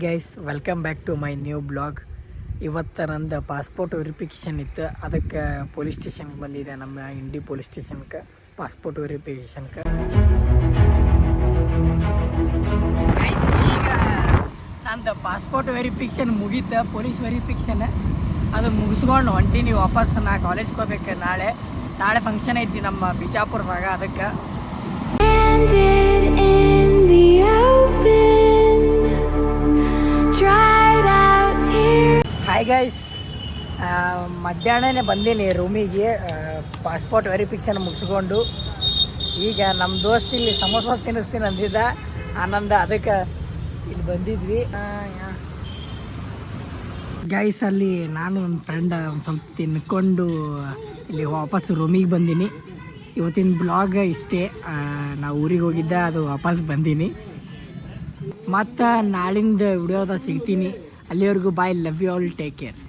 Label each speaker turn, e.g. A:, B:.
A: Guys, welcome back to my new blog. ಇವತ್ತು ನಂದು passport verification ಇತ್ತು, ಅದಕ್ಕೆ ಪೊಲೀಸ್ ಸ್ಟೇಷನ್ಗೆ ಬಂದಿದೆ. ನಮ್ಮ ಇಂಡಿ ಪೊಲೀಸ್ ಸ್ಟೇಷನ್ಗೆ ಪಾಸ್ಪೋರ್ಟ್ ವೆರಿಫಿಕೇಷನ್ಗೆ. ಈಗ ನಂದು ಪಾಸ್ಪೋರ್ಟ್ ವೆರಿಫಿಕೇಷನ್ ಮುಗೀತು, ಪೊಲೀಸ್ ವೆರಿಫಿಕೇಷನ್ ಅದು ಮುಗಿಸ್ಕೊಂಡು ಹೊಂಟೀನಿ ವಾಪಸ್. ನಾ ಕಾಲೇಜ್ಗೆ ಹೋಗ್ಬೇಕು. ನಾಳೆ ಫಂಕ್ಷನ್ ಐತಿ ನಮ್ಮ ಬಿಜಾಪುರದಾಗ. ಅದಕ್ಕೆ ಹಾಯ್ ಗೈಸ್, ಮಧ್ಯಾಹ್ನನೇ ಬಂದೀನಿ ರೂಮಿಗೆ ಪಾಸ್ಪೋರ್ಟ್ ವೆರಿಫಿಕೇಷನ್ ಮುಗಿಸ್ಕೊಂಡು. ಈಗ ನಮ್ಮ ದೋಸ್ತ್ ಇಲ್ಲಿ ಸಮೋಸ ತಿನ್ನಿಸ್ತೀನಿ ಅಂದಿದ್ದ ಆನಂದ, ಅದಕ್ಕೆ ಇಲ್ಲಿ ಬಂದಿದ್ವಿ. ಗೈಸ್, ಅಲ್ಲಿ ನಾನು ನನ್ನ ಫ್ರೆಂಡ್ ಒಂದು ಸ್ವಲ್ಪ ತಿನ್ಕೊಂಡು ಇಲ್ಲಿ ವಾಪಸ್ ರೂಮಿಗೆ ಬಂದೀನಿ. ಇವತ್ತಿನ ಬ್ಲಾಗ್ ಇಷ್ಟೇ. ನಾವು ಊರಿಗೆ ಹೋಗಿದ್ದೆ, ಅದು ವಾಪಸ್ ಬಂದೀನಿ. ಮತ್ತು ನಾಳಿಂದ ವಿಡಿಯೋದಾಗ ಸಿಗ್ತೀನಿ. ಅಲ್ಲಿವರೆಗೂ bye, love you all, take care.